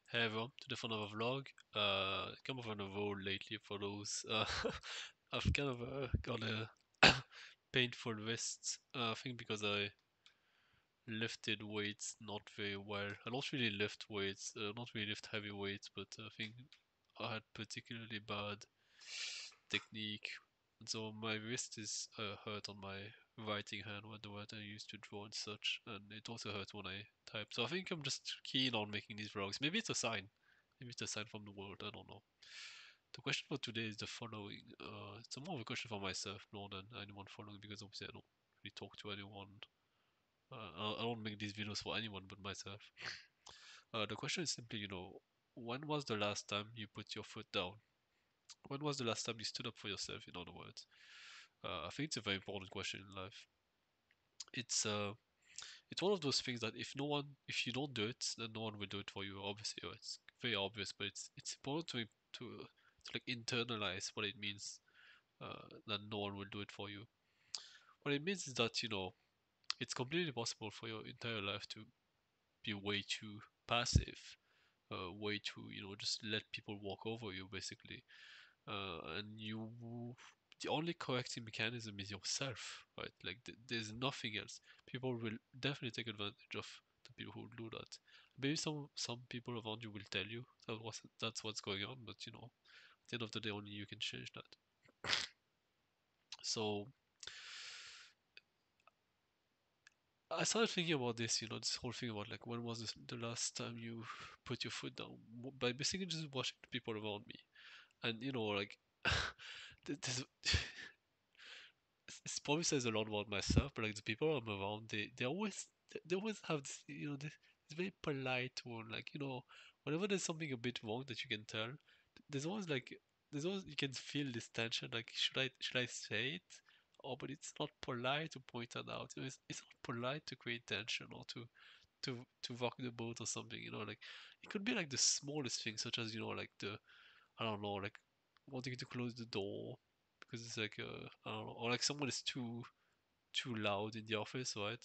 Hey everyone, to the fun of a vlog. Kind of on a roll lately for those. I've kind of got a painful wrist. I think because I lifted weights not very well. I don't really lift weights, not really lift heavy weights, but I think I had particularly bad technique. And so my wrist is hurt on my writing hand when the word I used to draw and such, and it also hurts when I type. So I think I'm just keen on making these vlogs. Maybe it's a sign. Maybe it's a sign from the world. I don't know. The question for today is the following. It's more of a question for myself more than anyone following because obviously I don't really talk to anyone. I don't make these videos for anyone but myself. The question is simply, when was the last time you put your foot down? When was the last time you stood up for yourself, in other words? I think it's a very important question in life. It's uh, it's one of those things that if you don't do it, then no one will do it for you. Obviously, it's very obvious, but it's important to like internalize what it means that no one will do it for you. What it means is that it's completely possible for your entire life to be way too passive, way too just let people walk over you basically, and the only correcting mechanism is yourself, right? Like there's nothing else. People will definitely take advantage of the people who do that. Maybe some people around you will tell you that's what's going on, but at the end of the day, only you can change that. So I started thinking about this, this whole thing about like when was the last time you put your foot down by basically just watching the people around me, and like this it probably says a lot about myself, but like the people I'm around, they always have this, this very polite tone. Like whenever there's something a bit wrong that you can tell, there's always like there's always you can feel this tension. Like should I say it? Oh, but it's not polite to point that out. It's not polite to create tension or to rock the boat or something. Like it could be like the smallest thing, such as like the I don't know, like wanting to close the door because it's like I don't know, or like someone is too loud in the office, right?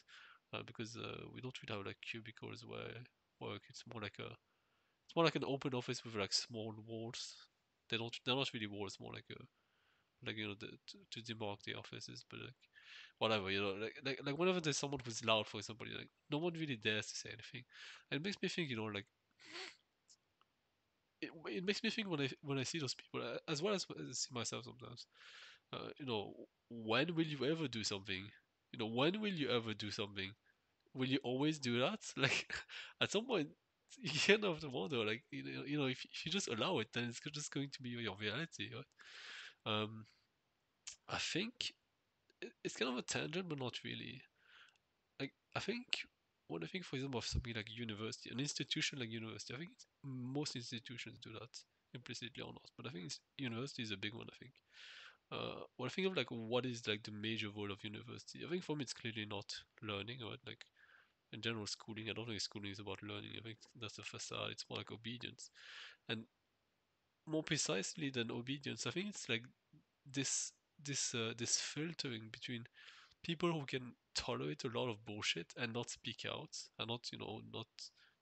Because we don't really have like cubicles where work. It's more like an open office with like small walls. They're not really walls, more like a like to demark the offices, but like whatever, like whenever there's someone who's loud, for example, like no one really dares to say anything. And it makes me think, it makes me think when I see those people, as well as see myself sometimes. When will you ever do something? When will you ever do something? Will you always do that? Like, at some point, you kind of have to wonder, like, if you just allow it, then it's just going to be your reality, right? Um, I think it's kind of a tangent, but not really. Like, I think when I think, for example, of something like university, an institution like university, I think most institutions do that implicitly or not, but I think university is a big one. I think. When I think of like what is like the major role of university, I think for me it's clearly not learning, right? Like in general schooling, I don't think schooling is about learning. I think that's the facade. It's more like obedience, and more precisely than obedience, I think it's like this this filtering between people who can tolerate a lot of bullshit and not speak out and not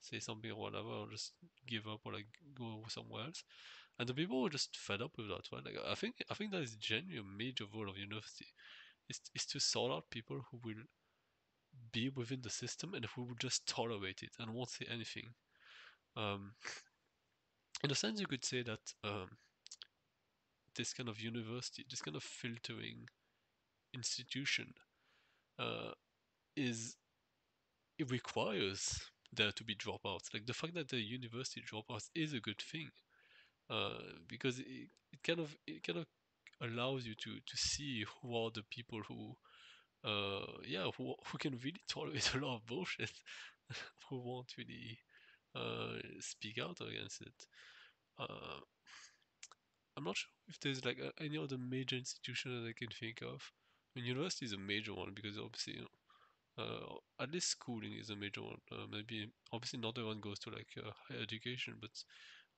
say something or whatever or just give up or like go somewhere else, and the people who are just fed up with that, right? Like I think that is genuine major role of university is to sort out people who will be within the system and who will just tolerate it and won't say anything. Um, in a sense, you could say that this kind of university, this kind of filtering institution, uh, is it requires there to be dropouts. Like the fact that the university dropouts is a good thing, because it kind of allows you to see who are the people who who can really tolerate a lot of bullshit, who won't really speak out against it. Uh, I'm not sure if there's like any other major institution that I can think of. I mean, university is a major one because obviously, at least schooling is a major one. Maybe obviously not everyone goes to like higher education, but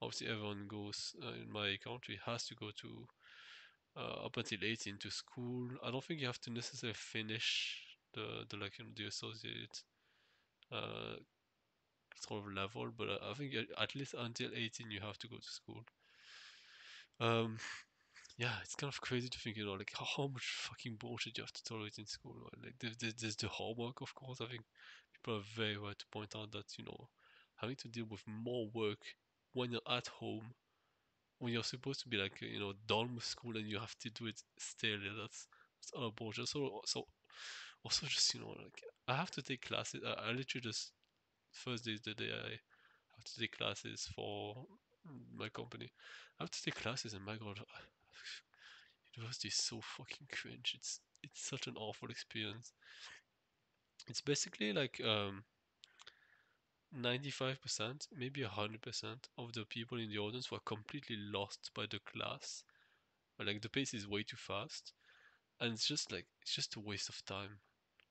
obviously everyone goes in my country has to go to up until 18 to school. I don't think you have to necessarily finish the like the associate uh, sort of level, but I think at least until 18 you have to go to school. Um, yeah, it's kind of crazy to think, like how much fucking bullshit you have to tolerate in school. Right? Like there's the homework, of course. I think people are very right to point out that having to deal with more work when you're at home, when you're supposed to be like done with school and you have to do it still. Yeah, that's utter bullshit. So also just like I have to take classes. I literally just first day is the day I have to take classes for my company. I have to take classes, and my god, university is so fucking cringe. It's such an awful experience. It's basically like 95%, maybe 100% of the people in the audience were completely lost by the class. Like the pace is way too fast, and it's just a waste of time.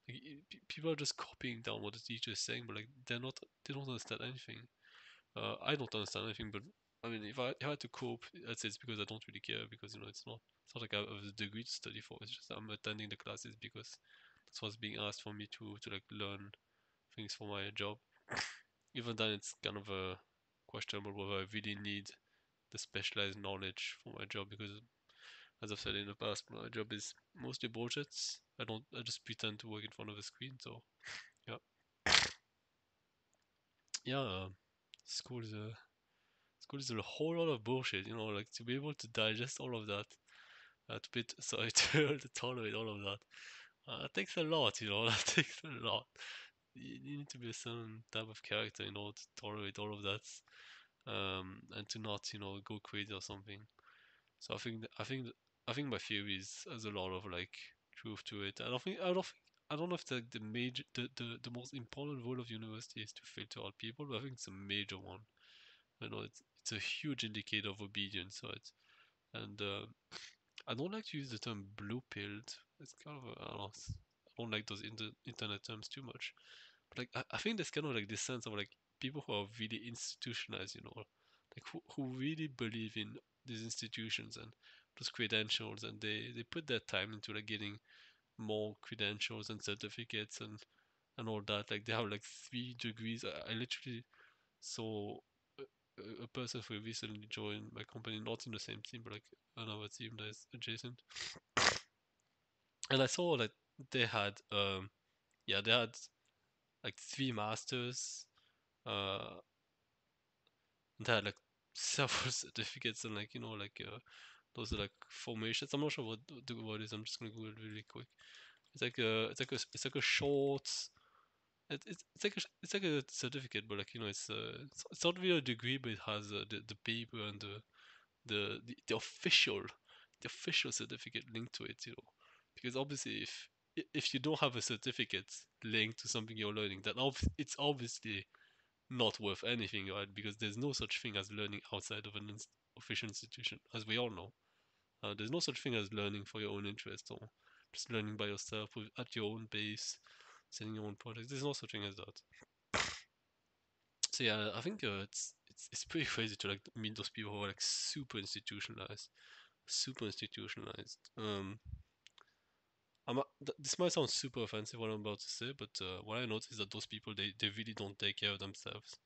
Like, people are just copying down what the teacher is saying, but like they don't understand anything. I don't understand anything, but I mean, if I had to cope, I'd say it's because I don't really care because it's not like I have a degree to study for. It's just I'm attending the classes because that's what's being asked for me to like learn things for my job. Even then, it's kind of questionable whether I really need the specialized knowledge for my job because, as I've said in the past, my job is mostly bullshit. I just pretend to work in front of a screen. So yeah, yeah. School is a school is a whole lot of bullshit. Like to be able to digest all of that, to be sorry to tolerate all of that. It takes a lot. That takes a lot. You need to be a certain type of character in order to tolerate all of that, and to not go crazy or something. So I think my theory has a lot of like truth to it. I don't know if the most important role of university is to filter out people, but I think it's a major one. It's a huge indicator of obedience, right? And I don't like to use the term blue pilled. It's kind of I don't know, I don't like those internet terms too much. But like I think there's kind of like this sense of like people who are really institutionalized, like who really believe in these institutions and those credentials, and they put their time into like getting more credentials and certificates and all that. Like they have like 3 degrees. I literally saw a person who recently joined my company, not in the same team, but like another team that is adjacent. And I saw that they had yeah, they had like 3 masters, uh they had like several certificates and like those are like formations. I'm not sure what the word is. I'm just gonna Google it really quick. It's like a short. It's like a certificate, but like it's not really a degree, but it has the paper and the official certificate linked to it. Because obviously if you don't have a certificate linked to something you're learning, then it's obviously not worth anything, right? Because there's no such thing as learning outside of an official institution, as we all know. There's no such thing as learning for your own interest or just learning by yourself at your own pace, setting your own projects. There's no such thing as that. So yeah, I think it's pretty crazy to like meet those people who are like super institutionalized. This might sound super offensive what I'm about to say, but what I noticed is that those people they really don't take care of themselves.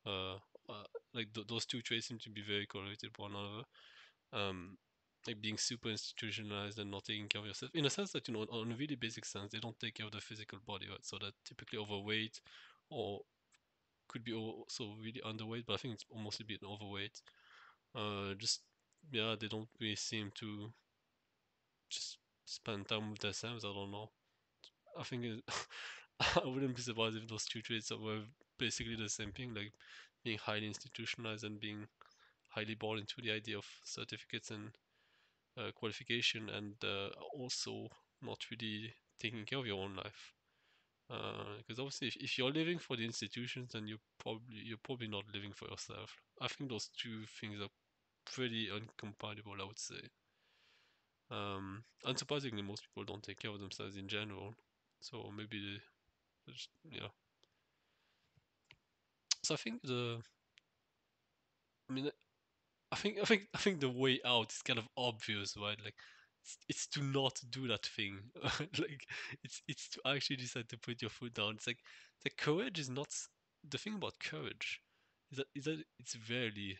Uh, like those two traits seem to be very correlated with one another. Um, like being super institutionalized and not taking care of yourself, in a sense that on a really basic sense, they don't take care of their physical body, right? So they're typically overweight, or could be also really underweight, but I think it's mostly being overweight. Just yeah, they don't really seem to just spend time with themselves. I don't know. I think I wouldn't be surprised if those two traits were basically the same thing, like being highly institutionalized and being highly bought into the idea of certificates and qualification, and also not really taking care of your own life. Because obviously, if you're living for the institutions, then you're probably not living for yourself. I think those two things are pretty incompatible, I would say. Unsurprisingly, most people don't take care of themselves in general, so maybe yeah. So I mean, I think the way out is kind of obvious, right? Like, it's to not do that thing. Like, it's to actually decide to put your foot down. It's like the courage is not. the thing about courage is that it's rarely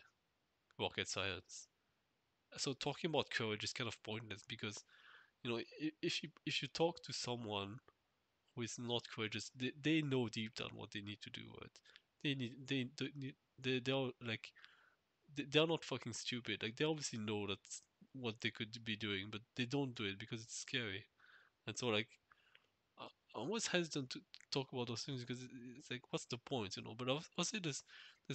rocket science. So talking about courage is kind of pointless because if you talk to someone who is not courageous, they know deep down what they need to do. Right? They are like they are not fucking stupid. Like they obviously know that's what they could be doing, but they don't do it because it's scary. And so like I'm always hesitant to talk about those things because it's like, what's the point, But I'll say there's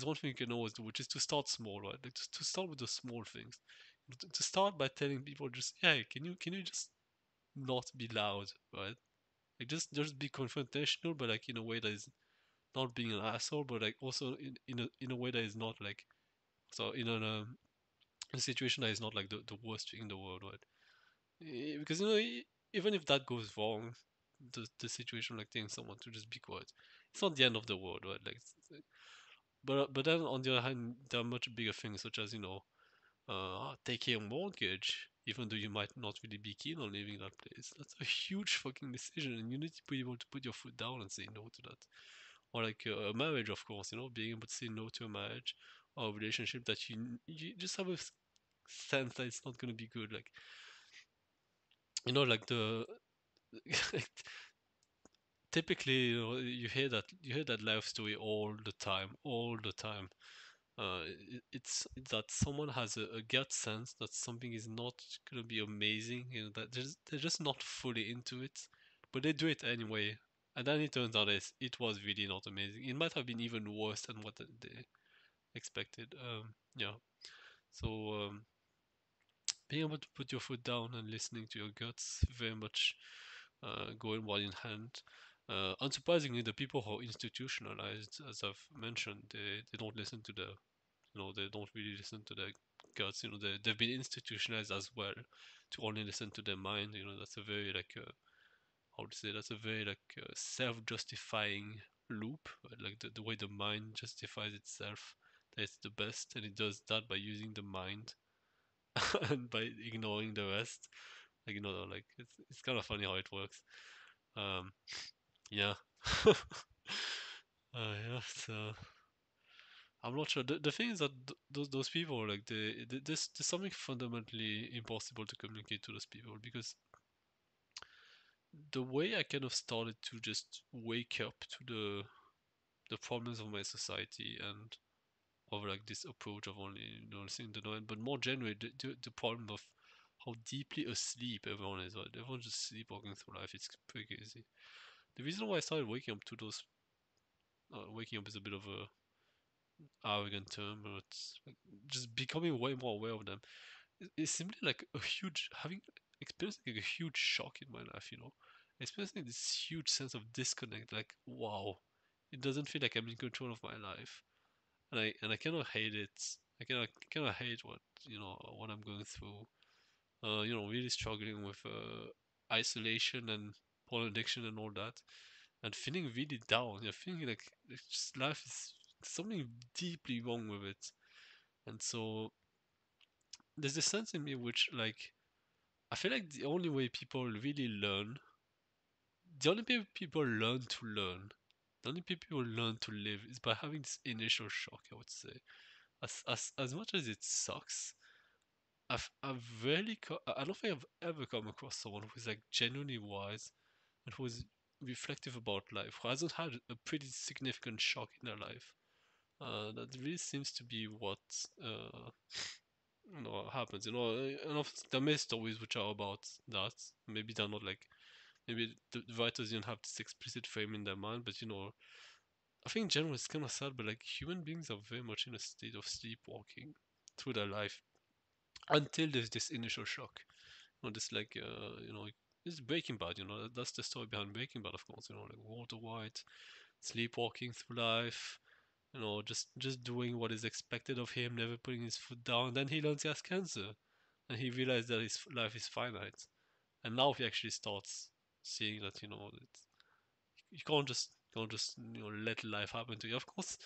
one thing you can always do, which is to start small, right? Like to start with the small things. To start by telling people just, hey, can you just not be loud, right? Like just be confrontational, but like in a way that is not being an asshole, but like also in a way that is not like so in a situation that is not like the worst thing in the world, right? Because even if that goes wrong, the situation like telling someone to just be quiet, it's not the end of the world, right? Like, but then on the other hand, there are much bigger things such as taking a mortgage, even though you might not really be keen on leaving that place. That's a huge fucking decision, and you need to be able to put your foot down and say no to that. Or like a marriage, of course, being able to say no to a marriage or a relationship that you just have a sense that it's not going to be good. Like like the typically you hear that life story all the time. It's that someone has a gut sense that something is not gonna be amazing, that they're just not fully into it, but they do it anyway, and then it turns out it was really not amazing. It might have been even worse than what they expected. Yeah. So being able to put your foot down and listening to your guts very much going one in hand. Unsurprisingly, the people who are institutionalized, as I've mentioned, they don't listen to they don't really listen to their guts. They've been institutionalized as well to only listen to their mind. That's a very like how to say that's a very like self-justifying loop. Right? Like the way the mind justifies itself, that it's the best, and it does that by using the mind and by ignoring the rest. Like like it's kind of funny how it works. Um, yeah. Yeah. So I'm not sure. The thing is that those people like there's something fundamentally impossible to communicate to those people because the way I kind of started to just wake up to the problems of my society and of like this approach of only listening to the mind, but more generally the problem of how deeply asleep everyone is. Right? Everyone's just sleepwalking through life. It's pretty crazy. The reason why I started waking up to those waking up is a bit of a arrogant term, but it's like just becoming way more aware of them. It's simply like a huge having experiencing like a huge shock in my life. Experiencing this huge sense of disconnect. Like wow, it doesn't feel like I'm in control of my life, and I cannot hate it. I cannot hate what I'm going through. Really struggling with isolation and porn addiction and all that, and feeling really down. Yeah, feeling like just life is something deeply wrong with it. And so there's a sense in me which like I feel like the only way people really learn, the only way people learn to learn, the only way people learn to live is by having this initial shock. I would say, as much as it sucks, I've rarely I don't think I've ever come across someone who's like genuinely wise and who's reflective about life, who hasn't had a pretty significant shock in their life. That really seems to be what uh, happens. And there may stories which are about that. Maybe they're not like maybe the writers didn't have this explicit frame in their mind, but I think in general it's kind of sad. But like human beings are very much in a state of sleepwalking through their life until there's this initial shock. This like it's Breaking Bad. That's the story behind Breaking Bad, of course. Like Walter White sleepwalking through life, just doing what is expected of him, never putting his foot down. Then he learns he has cancer, and he realizes that his life is finite. And now he actually starts seeing that you can't just let life happen to you. Of course,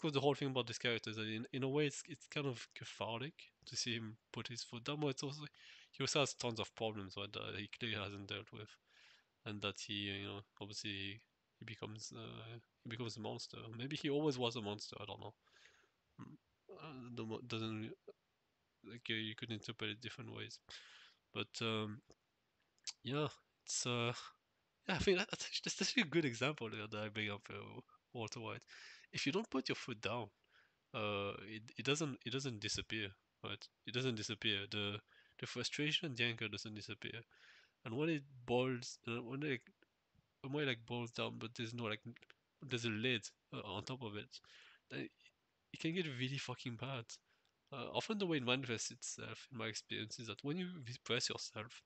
the whole thing about this character is that in a way it's kind of cathartic to see him put his foot down, but it's also he also has tons of problems that he clearly hasn't dealt with, and that he obviously he becomes he becomes a monster. Maybe he always was a monster. I don't know. Doesn't like you could interpret it different ways. But yeah, it's yeah, I think that's actually a good example there that I bring up Walter White. If you don't put your foot down, it doesn't disappear, right? It doesn't disappear. The frustration, the anger doesn't disappear. And when it boils, when it like boils down, but there's no like there's a lid on top of it, then it can get really fucking bad. Often the way it manifests itself, in my experience, is that when you repress yourself,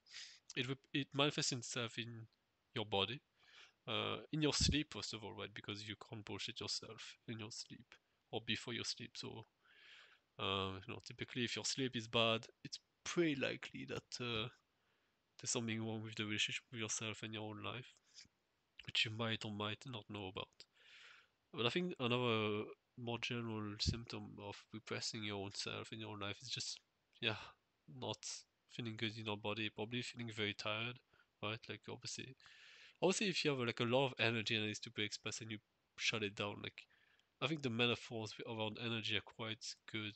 it manifests itself in your body, in your sleep first of all, right? Because you can't bullshit yourself in your sleep or before your sleep. So, typically if your sleep is bad, it's pretty likely that there's something wrong with the relationship with yourself and your own life, which you might or might not know about. But I think another more general symptom of repressing your own self in your own life is just, yeah, not feeling good in your body, probably feeling very tired, right? Like obviously, if you have like a lot of energy and it needs to be expressed and you shut it down, like I think the metaphors around energy are quite good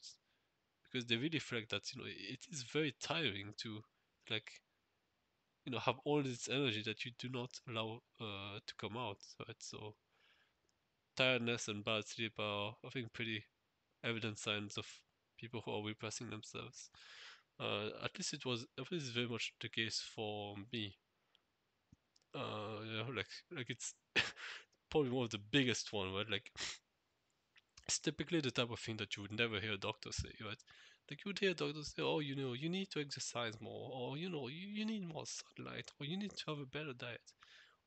because they really reflect that it is very tiring to like have all this energy that you do not allow to come out, right? So tiredness and bad sleep are, I think, pretty evident signs of people who are repressing themselves. At least very much the case for me. Like it's probably one of the biggest one, right? Like it's typically the type of thing that you would never hear a doctor say, right? Like you would hear doctors say, oh, you need to exercise more, or you need more sunlight, or you need to have a better diet.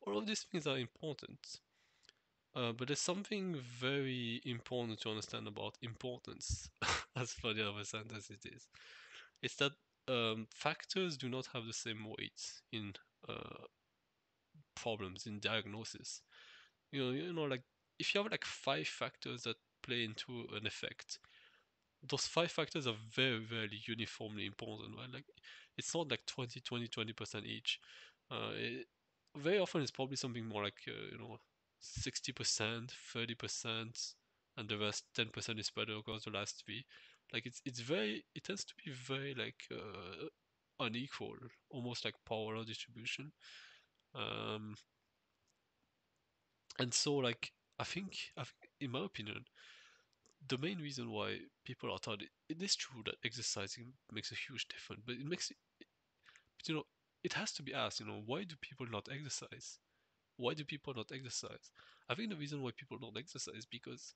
All of these things are important. But there's something very important to understand about importance, as funny of a sentence it is. It's that factors do not have the same weight in uh, problems, in diagnosis. Like if you have like five factors that play into an effect, those five factors are very, very uniformly important, right? Like it's not like 20% each. Very often it's probably something more like 60%, 30%, and the rest 10% is spread across the last three. Like it tends to be very like unequal, almost like power distribution. Um, and so like I think in my opinion the main reason why people are taught it is true that exercising makes a huge difference, but but, it has to be asked, why do people not exercise? Why do people not exercise? I think the reason why people don't exercise is because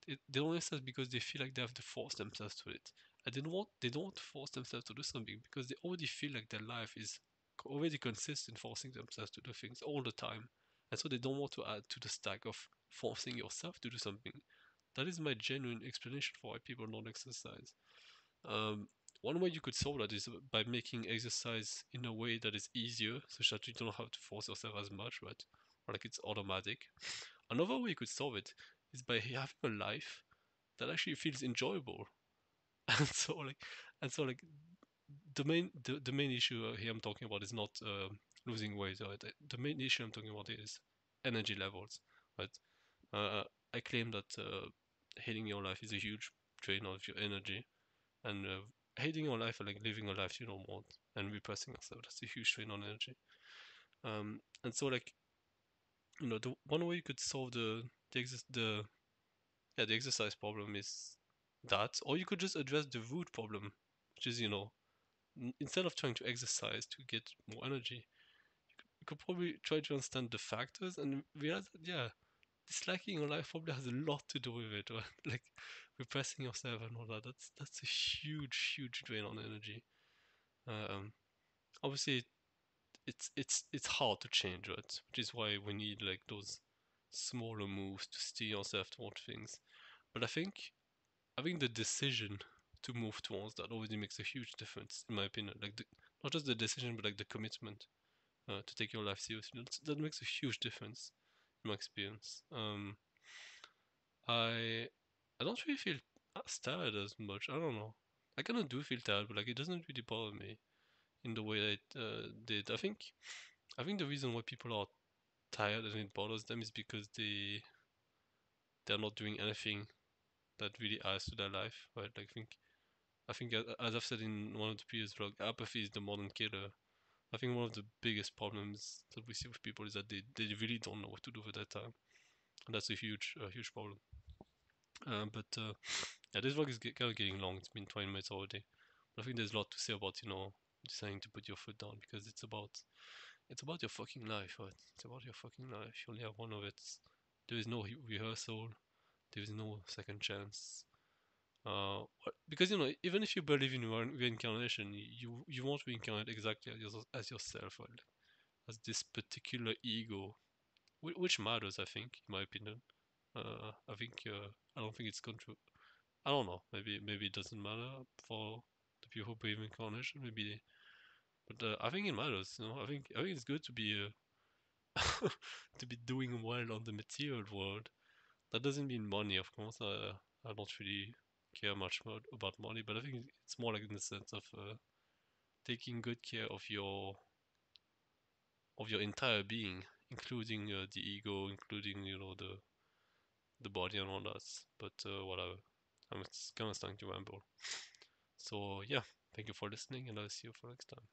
they don't exercise because they feel like they have to force themselves to it. And they don't force themselves to do something because they already feel like their life is already consists in forcing themselves to do things all the time. And so they don't want to add to the stack of forcing yourself to do something. That is my genuine explanation for why people don't exercise. Um, One way you could solve that is by making exercise in a way that is easier, such that you don't have to force yourself as much, right? Or like it's automatic. Another way you could solve it is by having a life that actually feels enjoyable. And so like, and so the main issue here I'm talking about is not losing weight. Right? The main issue I'm talking about is energy levels. Right? I claim that hating your life is a huge drain of your energy, and hating your life and like living a life you don't want and repressing yourself, that's a huge strain on energy. And so like the one way you could solve the yeah the exercise problem is that, or you could just address the root problem, which is instead of trying to exercise to get more energy, you could probably try to understand the factors and realize that yeah, disliking your life probably has a lot to do with it, right? Like repressing yourself and all that. That's a huge drain on energy. Um, Obviously, it's hard to change, right? Which is why we need like those smaller moves to steer yourself towards things. But I think the decision to move towards that already makes a huge difference, in my opinion. Like not just the decision, but like the commitment to take your life seriously. That makes a huge difference, in my experience. I I don't really feel as tired as much. I don't know. I kind of do feel tired, but like it doesn't really bother me in the way that it did. I think the reason why people are tired and it bothers them is because they're not doing anything that really adds to their life, right? Like, I think as I've said in one of the previous vlogs, apathy is the modern killer. I think one of the biggest problems that we see with people is that they really don't know what to do with their time, and that's a huge problem. But yeah, this vlog is kind of getting long. It's been 20 minutes already. But I think there's a lot to say about deciding to put your foot down because it's about your fucking life, right? It's about your fucking life. You only have one of it. There is no rehearsal. There is no second chance. Because even if you believe in reincarnation, you won't reincarnate exactly as yourself, right? As this particular ego, which matters, I think, in my opinion. I think I don't think it's control. I don't know. Maybe it doesn't matter for the people who believe in incarnation. Maybe, but I think it matters. I think it's good to be to be doing well on the material world. That doesn't mean money, of course. I don't really care much about money, but I think it's more like in the sense of taking good care of your entire being, including the ego, including the body and all that. But whatever. I'm kind of starting to ramble. So yeah, thank you for listening, and I'll see you for next time.